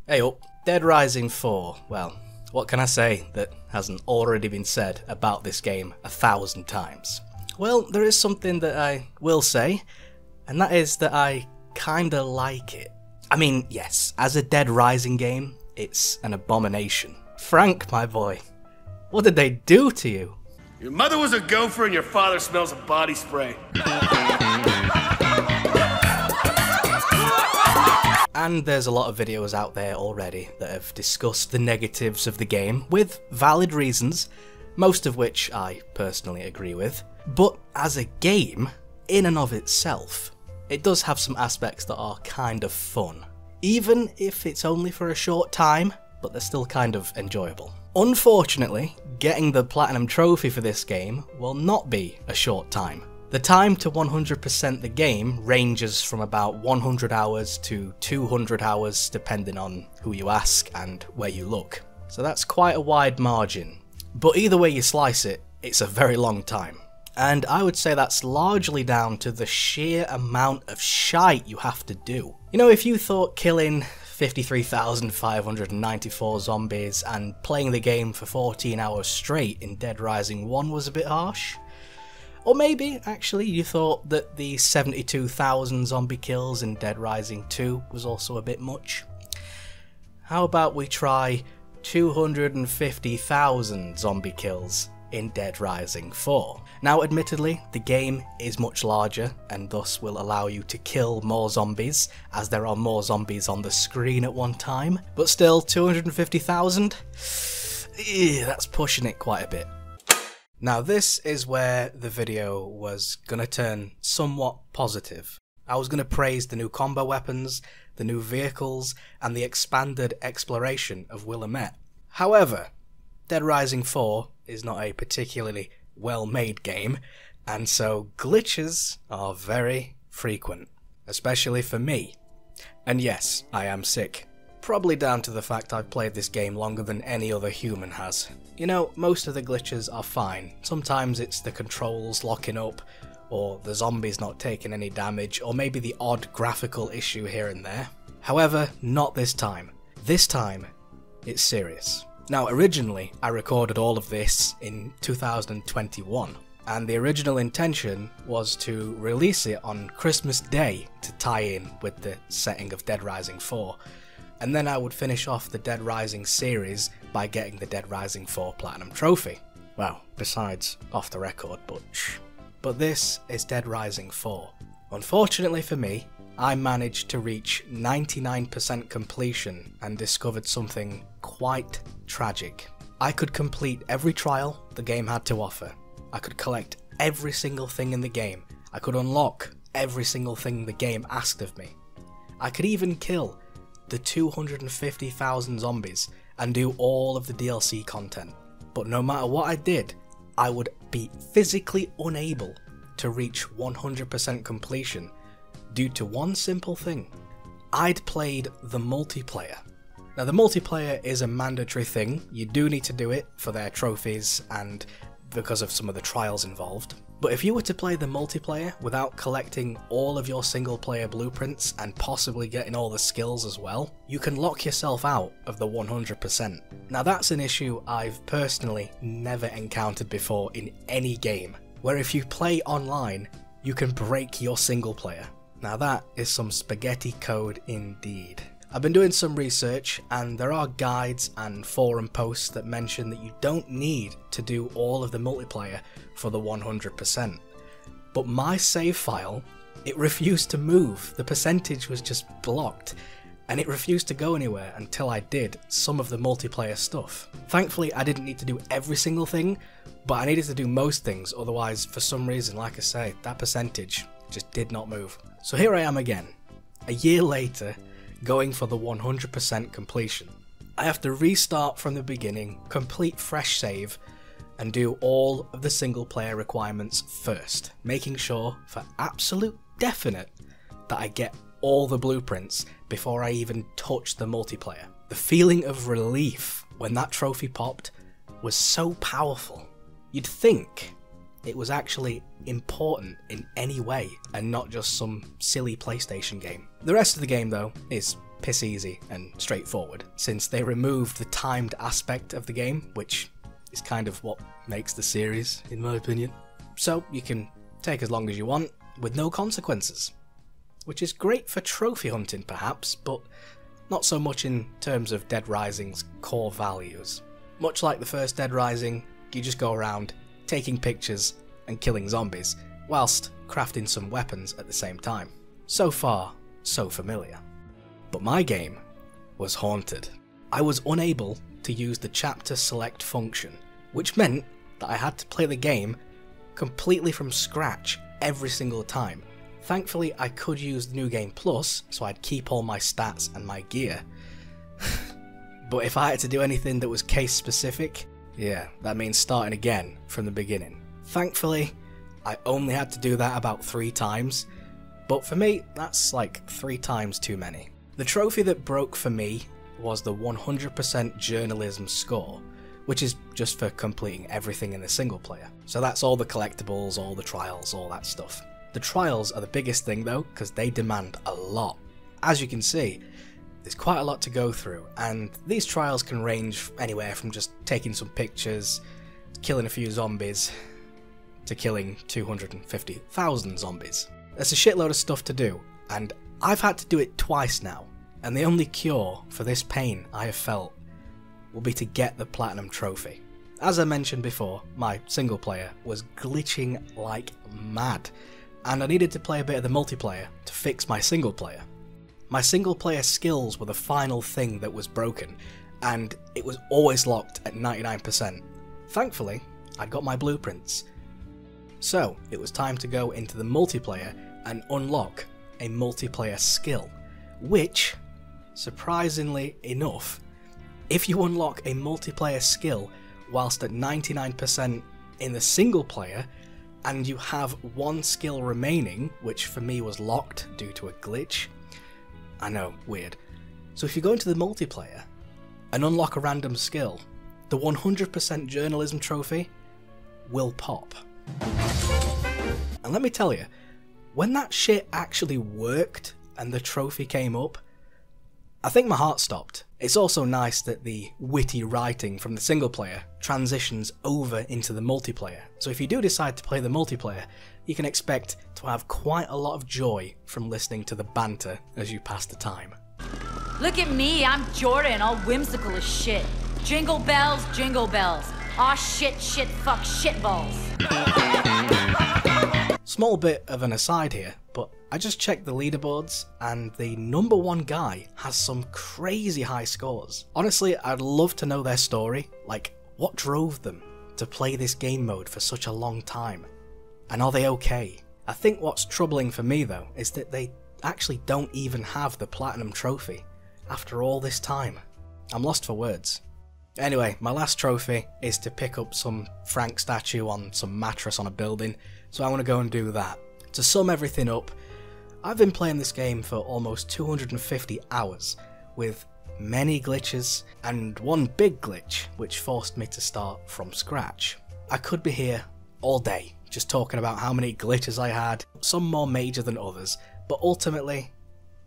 Hey up, Dead Rising 4. Well, what can I say that hasn't already been said about this game 1,000 times? Well, there is something that I will say, and that is that I kinda like it. I mean, yes, as a Dead Rising game, it's an abomination. Frank, my boy, what did they do to you? Your mother was a gopher and your father smells of body spray. And there's a lot of videos out there already that have discussed the negatives of the game, with valid reasons, most of which I personally agree with. But as a game, in and of itself, it does have some aspects that are kind of fun. Even if it's only for a short time, but they're still kind of enjoyable. Unfortunately, getting the Platinum Trophy for this game will not be a short time. The time to 100% the game ranges from about 100 hours to 200 hours depending on who you ask and where you look. So that's quite a wide margin. But either way you slice it, it's a very long time. And I would say that's largely down to the sheer amount of shite you have to do. You know, if you thought killing 53,594 zombies and playing the game for 14 hours straight in Dead Rising 1 was a bit harsh, or maybe, actually, you thought that the 72,000 zombie kills in Dead Rising 2 was also a bit much. How about we try 250,000 zombie kills in Dead Rising 4? Now, admittedly, the game is much larger and thus will allow you to kill more zombies, as there are more zombies on the screen at one time, but still, 250,000? That's pushing it quite a bit. Now this is where the video was gonna turn somewhat positive. I was gonna praise the new combo weapons, the new vehicles, and the expanded exploration of Willamette. However, Dead Rising 4 is not a particularly well-made game, and so glitches are very frequent, especially for me. And yes, I am sick. Probably down to the fact I've played this game longer than any other human has. You know, most of the glitches are fine. Sometimes it's the controls locking up, or the zombies not taking any damage, or maybe the odd graphical issue here and there. However, not this time. This time, it's serious. Now, originally, I recorded all of this in 2021, and the original intention was to release it on Christmas Day to tie in with the setting of Dead Rising 4. And then I would finish off the Dead Rising series by getting the Dead Rising 4 Platinum Trophy. Well, besides off the record, but shh. But this is Dead Rising 4. Unfortunately for me, I managed to reach 99% completion and discovered something quite tragic. I could complete every trial the game had to offer. I could collect every single thing in the game. I could unlock every single thing the game asked of me. I could even kill the 250,000 zombies and do all of the DLC content. But no matter what I did, I would be physically unable to reach 100% completion due to one simple thing. I'd played the multiplayer. Now the multiplayer is a mandatory thing, you do need to do it for their trophies and because of some of the trials involved. But if you were to play the multiplayer without collecting all of your single player blueprints and possibly getting all the skills as well, you can lock yourself out of the 100%. Now that's an issue I've personally never encountered before in any game, where if you play online, you can break your single player. Now that is some spaghetti code indeed. I've been doing some research and there are guides and forum posts that mention that you don't need to do all of the multiplayer for the 100%. But my save file, it refused to move. The percentage was just blocked and it refused to go anywhere until I did some of the multiplayer stuff. Thankfully I didn't need to do every single thing, but I needed to do most things, otherwise for some reason, like I say, that percentage just did not move. So here I am again, a year later, going for the 100% completion. I have to restart from the beginning, complete fresh save, and do all of the single player requirements first, making sure for absolute definite that I get all the blueprints before I even touch the multiplayer. The feeling of relief when that trophy popped was so powerful. You'd think it was actually important in any way and not just some silly PlayStation game. The rest of the game though is piss easy and straightforward, since they removed the timed aspect of the game, which is kind of what makes the series, in my opinion. So you can take as long as you want, with no consequences. Which is great for trophy hunting perhaps, but not so much in terms of Dead Rising's core values. Much like the first Dead Rising, you just go around taking pictures and killing zombies, whilst crafting some weapons at the same time. So far, so familiar. But my game was haunted. I was unable to use the chapter select function, which meant that I had to play the game completely from scratch every single time. Thankfully, I could use the New Game Plus, so I'd keep all my stats and my gear. But if I had to do anything that was case specific, yeah, that means starting again from the beginning. Thankfully, I only had to do that about 3 times, but for me, that's like 3 times too many. The trophy that broke for me was the 100% journalism score, which is just for completing everything in the single player. So that's all the collectibles, all the trials, all that stuff. The trials are the biggest thing though, because they demand a lot. As you can see, there's quite a lot to go through, and these trials can range anywhere from just taking some pictures, killing a few zombies, to killing 250,000 zombies. There's a shitload of stuff to do, and I've had to do it twice now, and the only cure for this pain I have felt will be to get the Platinum Trophy. As I mentioned before, my single player was glitching like mad, and I needed to play a bit of the multiplayer to fix my single player. My single player skills were the final thing that was broken, and it was always locked at 99%. Thankfully, I'd got my blueprints. So, it was time to go into the multiplayer and unlock a multiplayer skill, which, surprisingly enough, if you unlock a multiplayer skill whilst at 99% in the single player, and you have 1 skill remaining, which for me was locked due to a glitch. I know, weird. So if you go into the multiplayer and unlock a random skill, the 100% journalism trophy will pop. And let me tell you, when that shit actually worked and the trophy came up, I think my heart stopped. It's also nice that the witty writing from the single player transitions over into the multiplayer. So if you do decide to play the multiplayer, you can expect to have quite a lot of joy from listening to the banter as you pass the time. Look at me, I'm Jordan, all whimsical as shit. Jingle bells, aw shit, shit, fuck, shit balls. Small bit of an aside here, but I just checked the leaderboards and the #1 guy has some crazy high scores. Honestly, I'd love to know their story, like what drove them to play this game mode for such a long time, and are they okay? I think what's troubling for me though is that they actually don't even have the Platinum Trophy after all this time. I'm lost for words. Anyway, my last trophy is to pick up some Frank statue on some mattress on a building, so I want to go and do that. To sum everything up, I've been playing this game for almost 250 hours, with many glitches, and one big glitch which forced me to start from scratch. I could be here all day, just talking about how many glitches I had, some more major than others, but ultimately,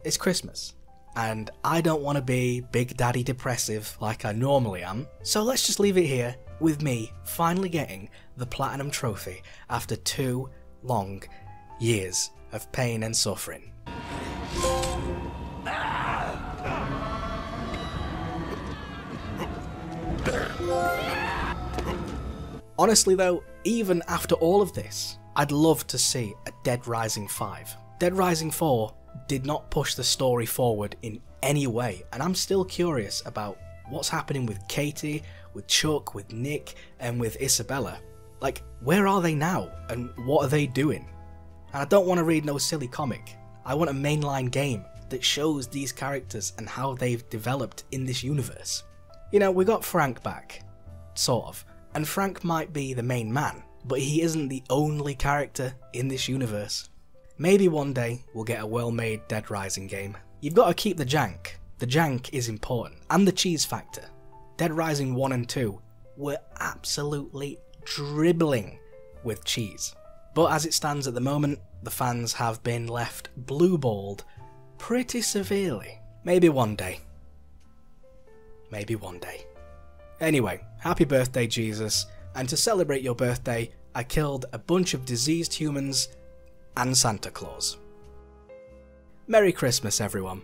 it's Christmas. And I don't want to be Big Daddy depressive like I normally am, so let's just leave it here with me finally getting the Platinum Trophy after 2 long years of pain and suffering. Honestly though, even after all of this, I'd love to see a Dead Rising 5. Dead Rising 4 did not push the story forward in any way, and I'm still curious about what's happening with Katie, with Chuck, with Nick, and with Isabella. Like, where are they now, and what are they doing? And I don't want to read no silly comic. I want a mainline game that shows these characters and how they've developed in this universe. You know, we got Frank back, sort of, and Frank might be the main man, but he isn't the only character in this universe. Maybe one day we'll get a well-made Dead Rising game. You've got to keep the jank. The jank is important, and the cheese factor. Dead Rising 1 and 2 were absolutely dribbling with cheese. But as it stands at the moment, the fans have been left blue-balled pretty severely. Maybe one day. Maybe one day. Anyway, happy birthday, Jesus, and to celebrate your birthday, I killed a bunch of diseased humans and Santa Claus. Merry Christmas, everyone.